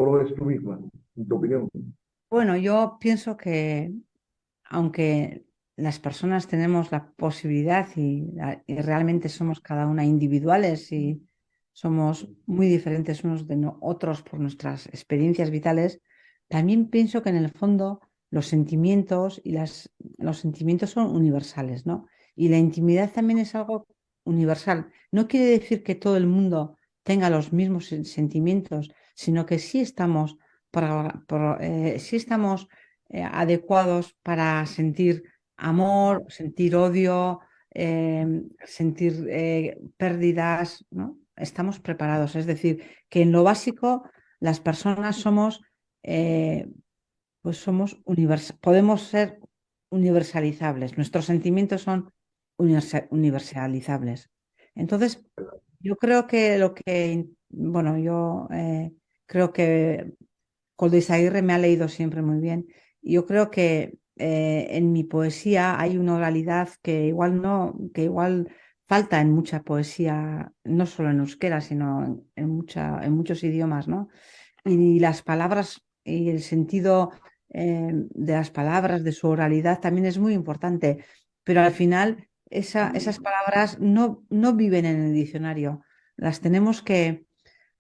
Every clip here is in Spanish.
¿O lo ves tú misma, en tu opinión? Bueno, yo pienso que aunque las personas tenemos la posibilidad y realmente somos cada una individuales y somos muy diferentes unos de otros por nuestras experiencias vitales, también pienso que en el fondo los sentimientos los sentimientos son universales, ¿no? Y la intimidad también es algo universal. No quiere decir que todo el mundo tenga los mismos sentimientos, sino que sí estamos, sí estamos adecuados para sentir amor, sentir odio, sentir pérdidas, ¿no? Estamos preparados. Es decir, que en lo básico las personas somos, eh, pues podemos ser universalizables. Nuestros sentimientos son universalizables. Entonces, yo creo que bueno, yo creo que Izaguirre me ha leído siempre muy bien. Y yo creo que en mi poesía hay una oralidad que igual no, que igual falta en mucha poesía, no solo en euskera, sino en muchos idiomas, ¿no? Y las palabras y el sentido de las palabras, de su oralidad también es muy importante. Pero al final esas palabras no viven en el diccionario. Las tenemos que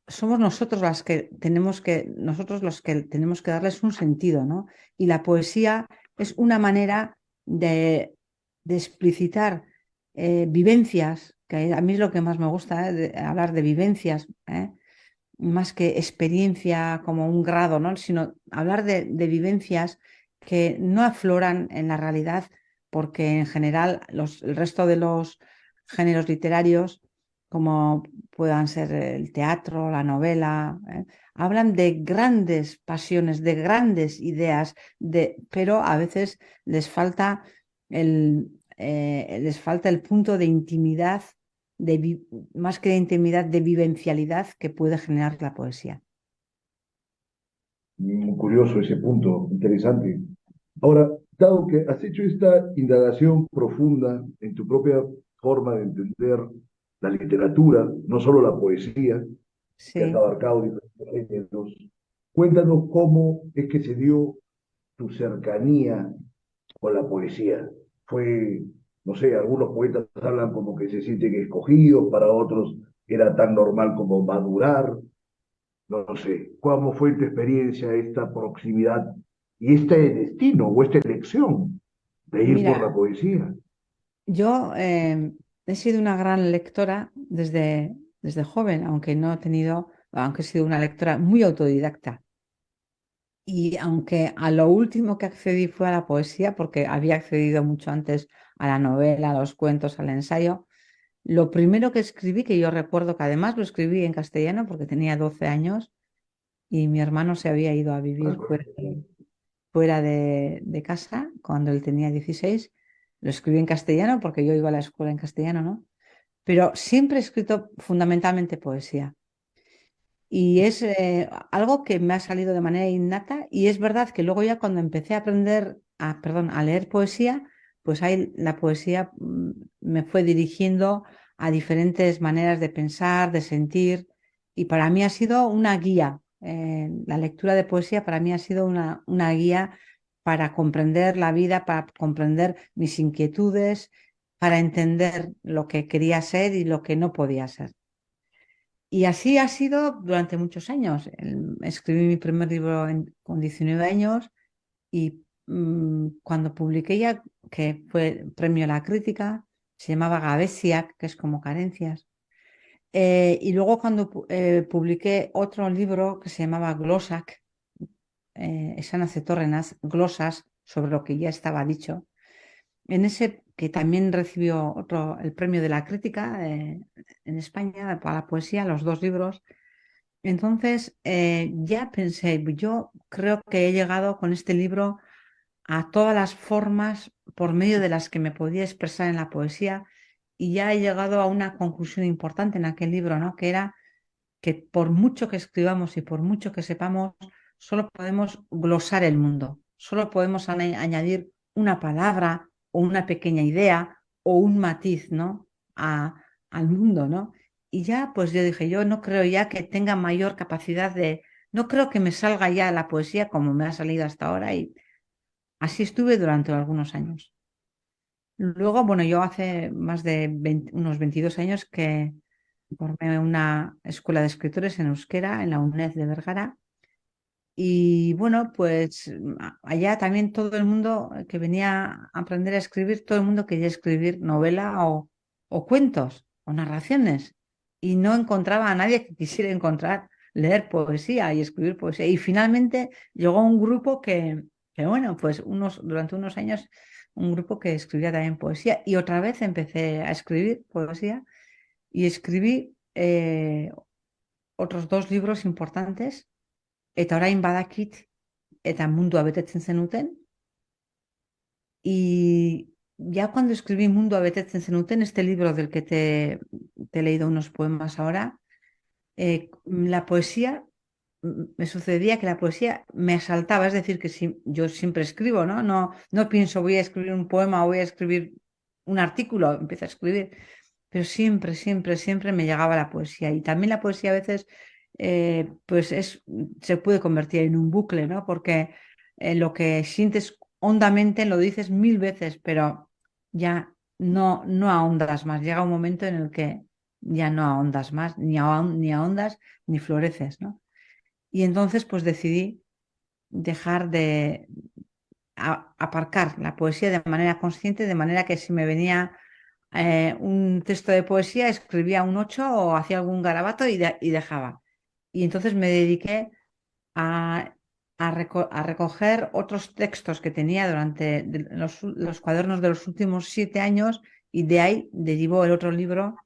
somos nosotros los que tenemos que darles un sentido, ¿no? Y la poesía es una manera de explicitar vivencias, que a mí es lo que más me gusta, hablar de vivencias, más que experiencia como un grado, ¿no? Sino hablar de vivencias que no afloran en la realidad, porque en general el resto de los géneros literarios, como puedan ser el teatro, la novela, hablan de grandes pasiones, de grandes ideas, pero a veces les falta el punto de intimidad, más que de intimidad, de vivencialidad que puede generar la poesía. Muy curioso ese punto, interesante. Ahora, dado que has hecho esta indagación profunda en tu propia forma de entender la literatura, no solo la poesía, que has Sí, abarcado diferentes géneros, cuéntanos cómo es que se dio tu cercanía con la poesía. Fue, no sé, algunos poetas hablan como que se sienten escogidos, para otros era tan normal como madurar, no sé, ¿cómo fue tu experiencia, esta proximidad y este destino o esta elección de ir por la mira, poesía? yo he sido una gran lectora desde joven, aunque he sido una lectora muy autodidacta. Y aunque a lo último que accedí fue a la poesía, porque había accedido mucho antes a la novela, a los cuentos, al ensayo, lo primero que escribí, que yo recuerdo que además lo escribí en castellano porque tenía 12 años y mi hermano se había ido a vivir fuera de casa cuando él tenía 16. Lo escribí en castellano porque yo iba a la escuela en castellano, ¿no? Pero siempre he escrito fundamentalmente poesía. Y es algo que me ha salido de manera innata y es verdad que luego ya cuando empecé a perdón, a leer poesía, pues ahí la poesía me fue dirigiendo a diferentes maneras de pensar, de sentir y para mí ha sido una guía. La lectura de poesía para mí ha sido una guía para comprender la vida, para comprender mis inquietudes, para entender lo que quería ser y lo que no podía ser. Y así ha sido durante muchos años. Escribí mi primer libro con 19 años y cuando publiqué ya, que fue premio a la crítica, se llamaba Gavesiak, que es como carencias. Y luego cuando publiqué otro libro que se llamaba Glosak, Esan Acetorrenas, glosas sobre lo que ya estaba dicho, en ese que también recibió el premio de la crítica en España para la poesía, los dos libros. Entonces, ya pensé, yo creo que he llegado con este libro a todas las formas por medio de las que me podía expresar en la poesía y ya he llegado a una conclusión importante en aquel libro, ¿no? Que era que por mucho que escribamos y por mucho que sepamos, solo podemos glosar el mundo, solo podemos añadir una palabra o una pequeña idea o un matiz, ¿no? Al mundo, ¿no? Y ya, pues yo dije, yo no creo ya que tenga mayor capacidad no creo que me salga ya la poesía como me ha salido hasta ahora y así estuve durante algunos años. Luego, bueno, yo hace más de unos 22 años que formé una escuela de escritores en euskera en la UNED de Vergara. Y bueno, pues allá también todo el mundo que venía a aprender a escribir, todo el mundo quería escribir novela o cuentos o narraciones. Y no encontraba a nadie que quisiera leer poesía y escribir poesía. Y finalmente llegó un grupo que bueno, pues durante unos años, un grupo que escribía también poesía. Y otra vez empecé a escribir poesía y escribí otros dos libros importantes. Eta orain badakit eta mundua betetzen zenuten. Y ya cuando escribí Mundua betetzen zenuten, este libro del que te he leído unos poemas ahora, la poesía, me sucedía que la poesía me asaltaba, es decir, que si, yo siempre escribo, ¿no? No pienso voy a escribir un poema o voy a escribir un artículo, empiezo a escribir, pero siempre, siempre, siempre me llegaba la poesía. Y también la poesía a veces, pues se puede convertir en un bucle, ¿no? Porque lo que sientes hondamente lo dices mil veces, pero ya no ahondas más. Llega un momento en el que ya no ahondas más, ni ahondas ni floreces, ¿no? Y entonces pues decidí dejar de aparcar la poesía de manera consciente, de manera que si me venía un texto de poesía, escribía un 8 o hacía algún garabato y dejaba. Y entonces me dediqué a, a recoger otros textos que tenía durante los cuadernos de los últimos 7 años y de ahí derivó el otro libro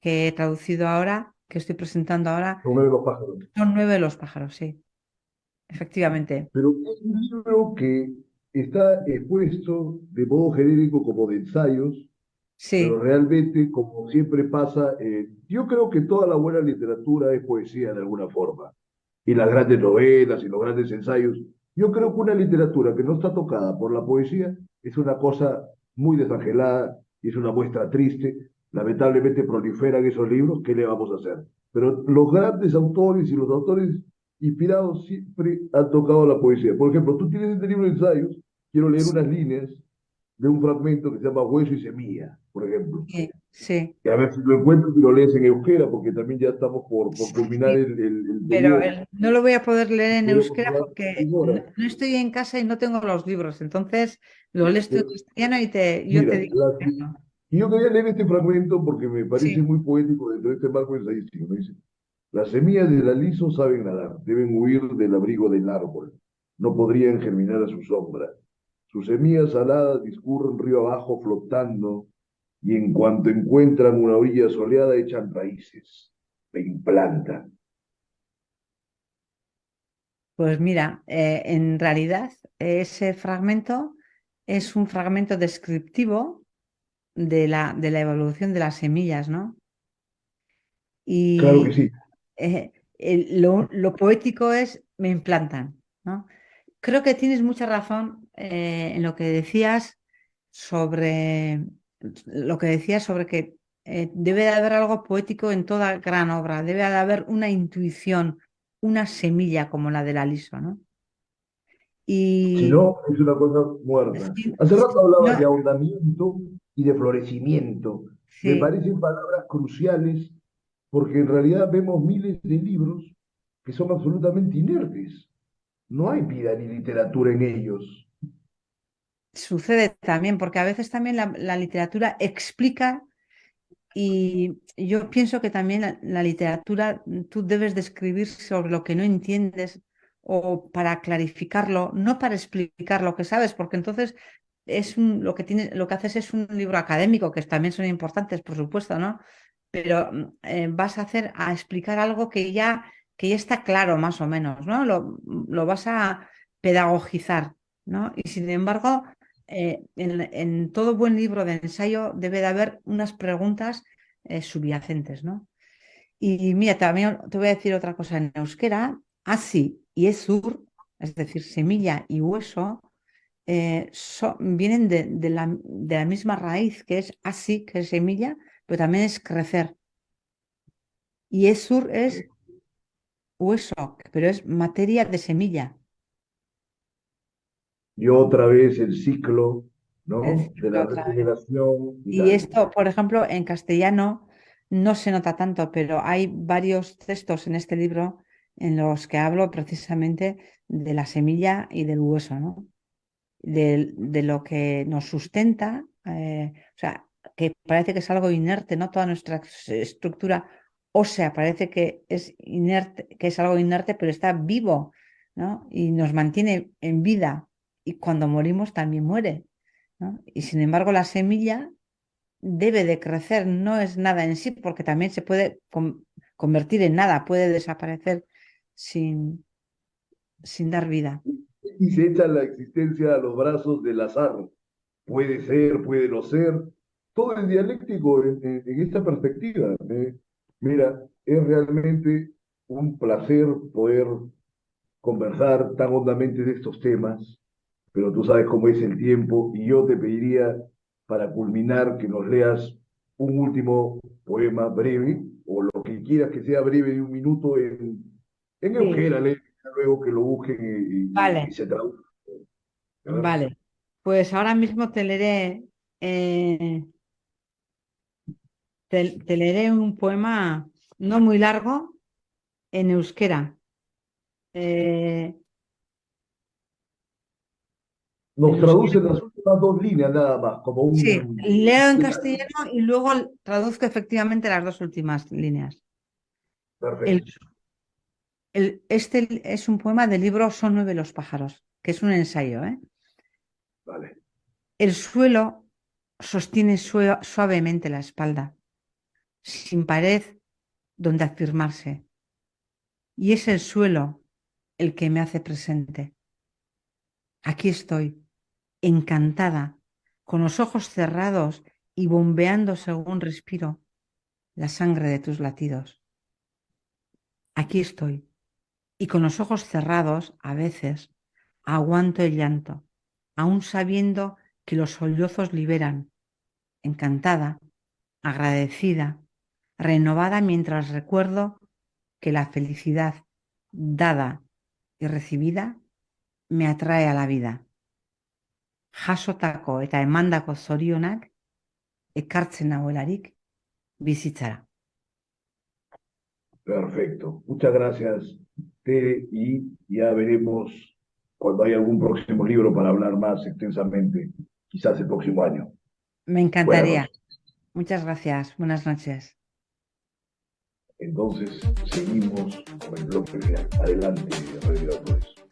que he traducido ahora, que estoy presentando ahora, Uno de los pájaros. son 9 de los pájaros, sí, efectivamente. Pero es un libro que está expuesto de modo genérico como de ensayos, pero Sí, realmente, como siempre pasa, yo creo que toda la buena literatura es poesía de alguna forma, y las grandes novelas y los grandes ensayos. Yo creo que una literatura que no está tocada por la poesía es una cosa muy desangelada y es una muestra triste. Lamentablemente proliferan esos libros, ¿qué le vamos a hacer? Pero los grandes autores y los autores inspirados siempre han tocado la poesía. Por ejemplo, tú tienes este libro de ensayos, quiero leer unas líneas de un fragmento que se llama Hueso y Semilla, por ejemplo. sí, sí. Que a ver si lo encuentro y lo lees en euskera, porque también ya estamos por culminar Sí, el pero periodo. no lo voy a poder leer en Podemos euskera hablar porque 6 horas. no estoy en casa y no tengo los libros. Entonces lo lees tú en Eh, castellano y yo te Mira, digo. y yo quería leer este fragmento porque me parece Sí, muy poético dentro de este marco ensayístico. ¿No? Dice, las semillas del aliso saben nadar, deben huir del abrigo del árbol, no podrían germinar a su sombra. Sus semillas aladas discurren río abajo flotando y en cuanto encuentran una orilla soleada echan raíces, se implantan. pues mira, en realidad ese fragmento es un fragmento descriptivo de la evolución de las semillas, ¿no? Claro que Y sí. lo poético es me implantan, ¿no? Creo que tienes mucha razón en lo que decías sobre que debe de haber algo poético en toda gran obra, debe de haber una intuición, una semilla como la del aliso, ¿no? Si Y no, es una cosa muerta. sí, Hace rato hablabas de no, ahondamiento y de florecimiento. Me sí, parecen palabras cruciales porque en realidad vemos miles de libros que son absolutamente inertes. No hay vida ni literatura en ellos. sucede también, porque a veces también la literatura explica. Y yo pienso que también la literatura tú debes de escribir sobre lo que no entiendes o para clarificarlo, no para explicar lo que sabes, porque entonces lo que haces es un libro académico, que también son importantes, por supuesto, ¿no? Pero vas a hacer a explicar algo que ya está claro más o menos, ¿no? Lo vas a pedagogizar, ¿no? Y sin embargo, en todo buen libro de ensayo debe de haber unas preguntas subyacentes, ¿no? Y mira, también te voy a decir otra cosa en euskera, asi y esur, es decir, semilla y hueso, vienen de la misma raíz que es asi, que es semilla, pero también es crecer. Y esur es hueso, pero es materia de semilla. Y otra vez el ciclo, El ¿no? De ciclo la otra vez. regeneración y Y tal. esto, por ejemplo, en castellano no se nota tanto, pero hay varios textos en este libro en los que hablo precisamente de la semilla y del hueso, ¿no? De lo que nos sustenta, o sea, que parece que es algo inerte, ¿no? Toda nuestra estructura ósea parece que es inerte, que es algo inerte, pero está vivo, ¿no? Y nos mantiene en vida. Y cuando morimos también muere, ¿no? Y sin embargo, la semilla debe de crecer, no es nada en sí, porque también se puede convertir en nada, puede desaparecer sin, sin dar vida. Y se echa la existencia a los brazos del azar. Puede ser, puede no ser. Todo es dialéctico en esta perspectiva. Mira, es realmente un placer poder conversar tan hondamente de estos temas, pero tú sabes cómo es el tiempo y yo te pediría para culminar que nos leas un último poema breve o lo que quieras que sea breve de un minuto en Sí, euskera, luego que lo busquen y vale, se traduzca. A ver. vale. Pues ahora mismo eh, te leeré un poema no muy largo en euskera. Eh, en Nos euskera. traduce las últimas dos líneas nada más, como Sí, un... leo en castellano y luego traduzco efectivamente las dos últimas líneas. El, Perfecto. este es un poema del libro Son nueve los pájaros, que es un ensayo, ¿eh? Vale. El suelo sostiene suavemente la espalda, sin pared donde afirmarse, y es el suelo el que me hace presente. Aquí estoy, encantada, con los ojos cerrados y bombeando según respiro la sangre de tus latidos. Aquí estoy, y con los ojos cerrados, a veces, aguanto el llanto, aun sabiendo que los sollozos liberan, encantada, agradecida, renovada mientras recuerdo que la felicidad dada y recibida me atrae a la vida. Jasotako eta emandako zorionak ekartzen nauelarik bizitzara. Perfecto. Muchas gracias, Tere, y ya veremos cuando haya algún próximo libro para hablar más extensamente, quizás el próximo año. Me Buenas encantaría. noches. Muchas gracias. Buenas noches. Entonces, seguimos con el bloque final. Adelante, Radio Autores.